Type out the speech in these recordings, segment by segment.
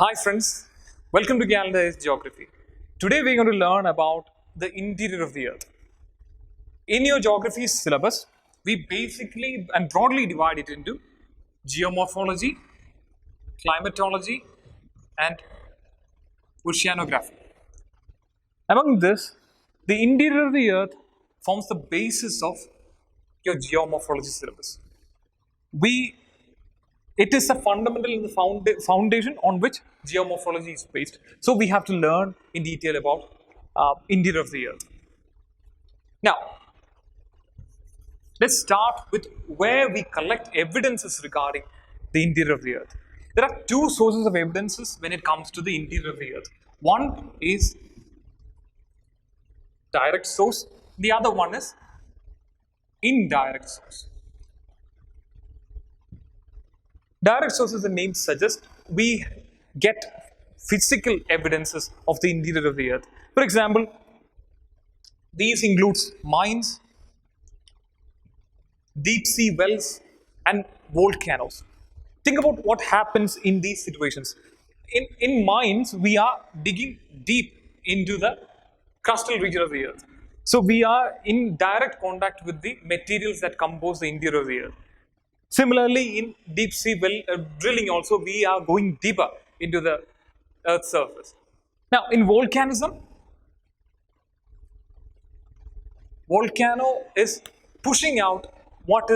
Hi friends, welcome to Canada's Geography. Today we're going to learn about the interior of the earth. In your geography syllabus, we basically and broadly divide it into geomorphology, climatology, and oceanography. Among this, the interior of the earth forms the basis of your geomorphology syllabus. We It is a fundamental in the foundation on which geomorphology is based. So we have to learn in detail about interior of the earth. Now, let's start with where we collect evidences regarding the interior of the earth. There are two sources of evidences when it comes to the interior of the earth. One is direct source, the other one is indirect source. Direct sources, the name suggests, we get physical evidences of the interior of the earth. For example, these includes mines, deep sea wells, and volcanoes. Think about what happens in these situations. In mines, we are digging deep into the crustal region of the earth. So we are in direct contact with the materials that compose the interior of the earth. Similarly, in deep sea well drilling also, we are going deeper into the Earth's surface. Now, in volcanism, volcano is pushing out what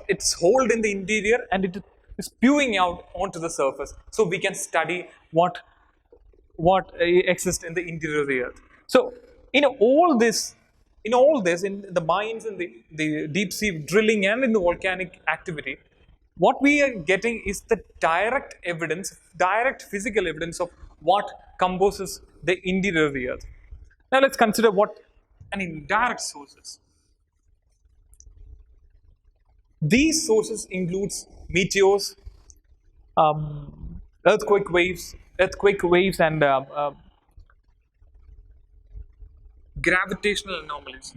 it's hold in the interior, and it is spewing out onto the surface. So we can study what exists in the interior of the Earth. So, in the mines, in the deep sea drilling, and in the volcanic activity, what we are getting is the direct evidence, direct physical evidence of what composes the interior of the earth. Now let's consider what an indirect source is. These sources includes meteors, earthquake waves, and gravitational anomalies.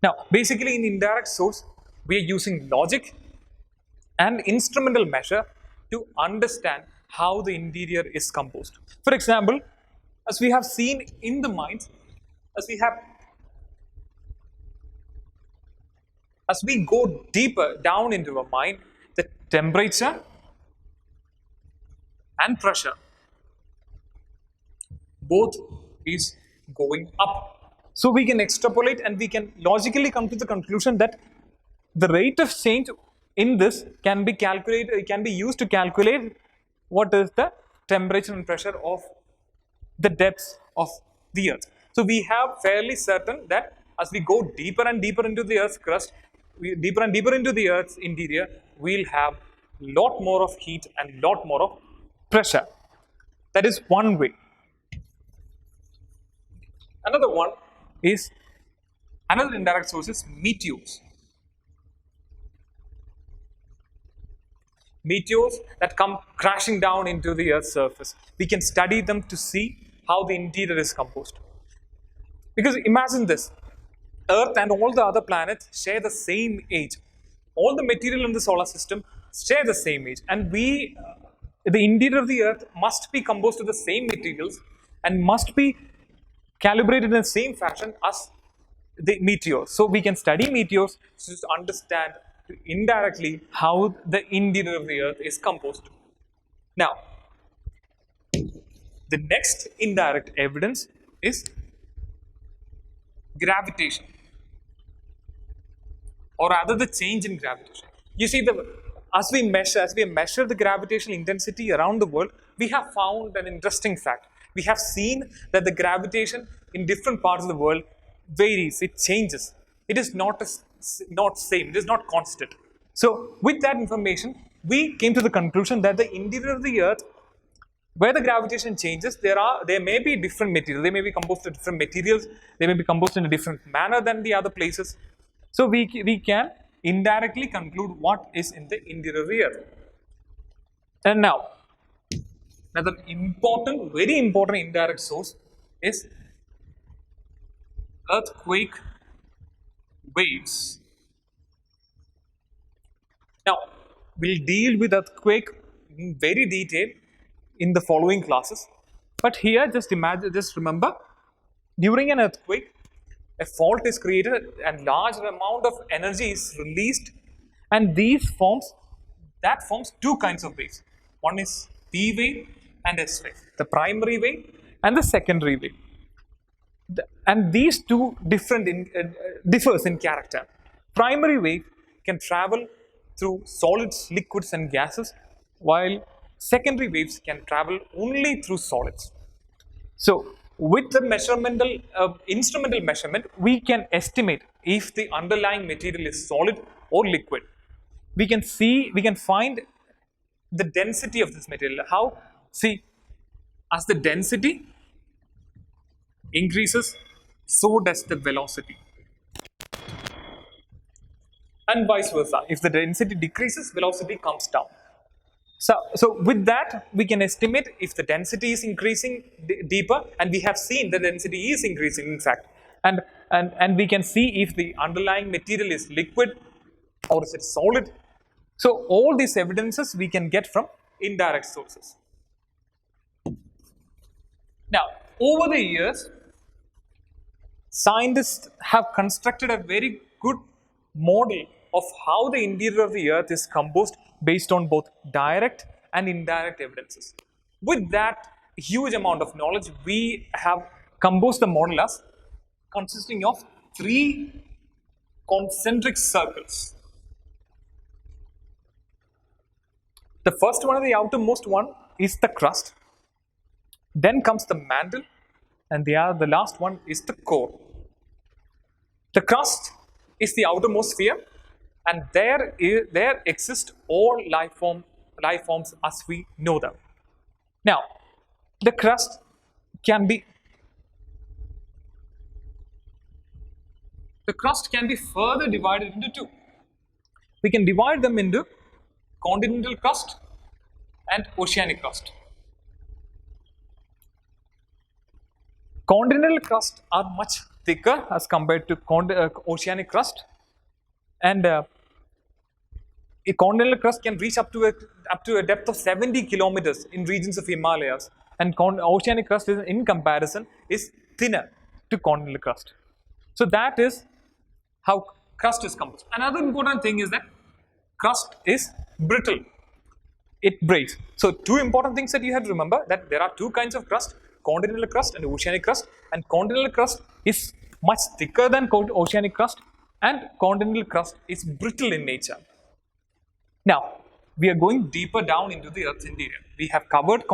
Now, basically, in indirect source, we are using logic and instrumental measure to understand how the interior is composed. For example, as we have seen in the mines, as we have as we go deeper down into a mine, the temperature and pressure both is going up. So we can extrapolate and we can logically come to the conclusion that the rate of change in this can be calculated, can be used to calculate what is the temperature and pressure of the depths of the earth. So we have fairly certain that as we go deeper and deeper into the earth's crust, deeper and deeper into the earth's interior, we'll have lot more of heat and lot more of pressure. That is one way. Another one is, another indirect source is meteors. Meteors that come crashing down into the earth's surface. We can study them to see how the interior is composed. Because imagine this, Earth and all the other planets share the same age. All the material in the solar system share the same age, and the interior of the Earth must be composed of the same materials and must be calibrated in the same fashion as the meteors. So we can study meteors to understand indirectly how the interior of the Earth is composed. Now, the next indirect evidence is gravitation, or rather the change in gravitation. You see, as we measure the gravitational intensity around the world, we have found an interesting fact. We have seen that the gravitation in different parts of the world varies, it changes. It is not same, it is not constant. So with that information, we came to the conclusion that the interior of the earth, where the gravitation changes, there may be different materials, they may be composed of different materials, they may be composed in a different manner than the other places. So we can indirectly conclude what is in the interior of the earth. And now, another important, very important indirect source is earthquake waves. Now, we'll deal with earthquake in very detail in the following classes. But here, just remember, during an earthquake, a fault is created and large amount of energy is released, and that forms two kinds of waves. One is P wave and S wave, the primary wave and the secondary wave. And these two differs in character. Primary wave can travel through solids, liquids and gases, while secondary waves can travel only through solids. So with the instrumental measurement, we can estimate if the underlying material is solid or liquid. We can find the density of this material. How? See, as the density increases, so does the velocity. And vice versa. If the density decreases, velocity comes down. So with that, we can estimate if the density is increasing deeper, and we have seen the density is increasing, in fact. And we can see if the underlying material is liquid or is it solid. So all these evidences we can get from indirect sources. Now, over the years, scientists have constructed a very good model of how the interior of the earth is composed based on both direct and indirect evidences. With that huge amount of knowledge, we have composed the model as consisting of 3 concentric circles. The first one, the outermost one, is the crust. Then comes the mantle, and the last one is the core. The crust is the outermost sphere, and there exist all life forms as we know them. Now, the crust can be further divided into 2. We can divide them into continental crust and oceanic crust. Continental crust are much thicker as compared to oceanic crust, and a continental crust can reach up to a depth of 70 kilometers in regions of Himalayas, and oceanic crust in comparison is thinner to continental crust. So that is how crust is composed. Another important thing is that crust is brittle. It breaks. So 2 important things that you have to remember, that there are 2 kinds of crust, continental crust and oceanic crust, and continental crust is much thicker than oceanic crust, and continental crust is brittle in nature. Now, we are going deeper down into the Earth's interior. We have covered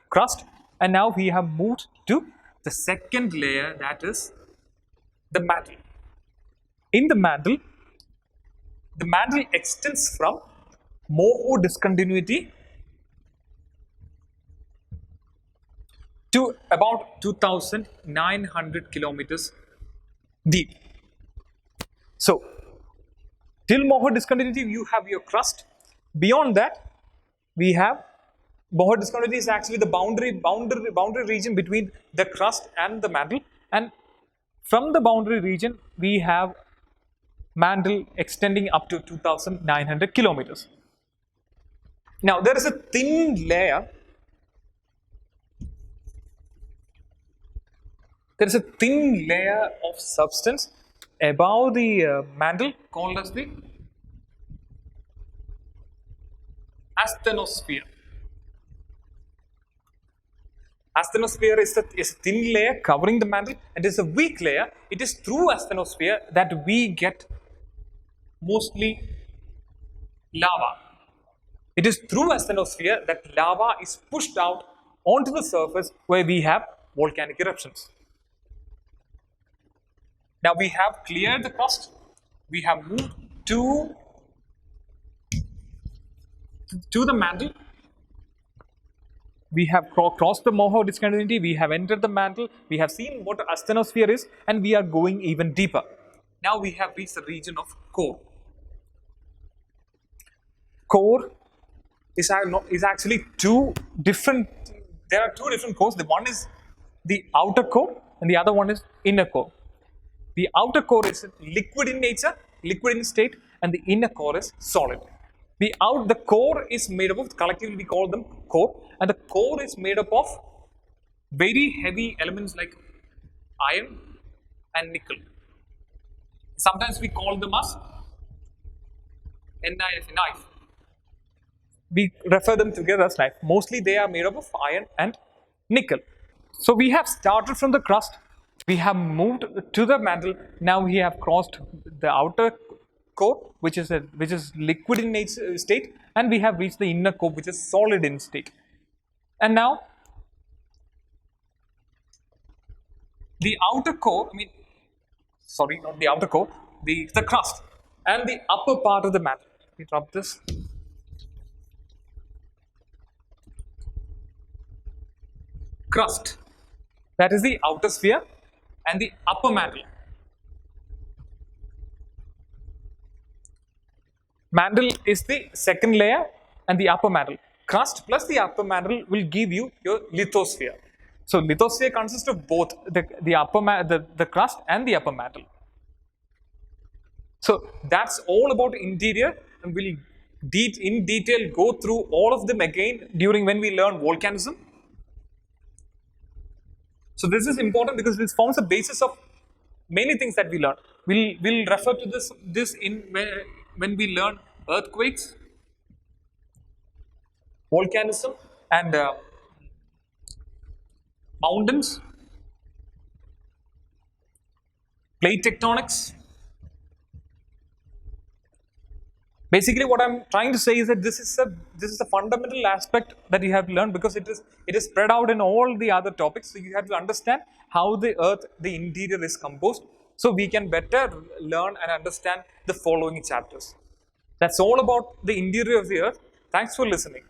crust, and now we have moved to the second layer, that is the mantle. In the mantle extends from Moho discontinuity to about 2,900 kilometers deep. So, till Moho discontinuity, you have your crust. Beyond that, we have Moho discontinuity is actually the boundary region between the crust and the mantle, and from the boundary region, we have mantle extending up to 2,900 kilometers. Now, there is a thin layer. There is a thin layer of substance above the mantle called as the asthenosphere. Asthenosphere is a thin layer covering the mantle, and it is a weak layer. It is through asthenosphere that we get mostly lava. It is through asthenosphere that lava is pushed out onto the surface where we have volcanic eruptions. Now we have cleared the crust. We have moved to the mantle. We have crossed the Moho discontinuity. We have entered the mantle. We have seen what asthenosphere is, and we are going even deeper. Now we have reached the region of core. Core is actually 2 different. There are 2 different cores. The one is the outer core, and the other one is inner core. The outer core is liquid in nature, liquid in state, and the inner core is solid. The core is made up of, collectively we call them core, and the core is made up of very heavy elements like iron and nickel. Sometimes we call them as NiF, knife. We refer them together as knife. Mostly they are made up of iron and nickel. So we have started from the crust, we have moved to the mantle, now we have crossed the outer core, which is liquid in nature, state, and we have reached the inner core, which is solid in state. And now the outer core, sorry, not the outer core, the crust and the upper part of the mantle. Let me drop this. Crust, that is the outer sphere, and the upper mantle. Mantle is the second layer, and the upper mantle. Crust plus the upper mantle will give you your lithosphere. So lithosphere consists of both the crust and the upper mantle. So that's all about interior, and we'll in detail go through all of them again during when we learn volcanism. So this is important because this forms the basis of many things that we learn. We'll refer to this in when we learn earthquakes, volcanism, and mountains, plate tectonics. Basically, what I'm trying to say is that this is a fundamental aspect that you have to learn, because it is spread out in all the other topics. So you have to understand how the earth, the interior is composed, so we can better learn and understand the following chapters. That's all about the interior of the earth. Thanks for listening.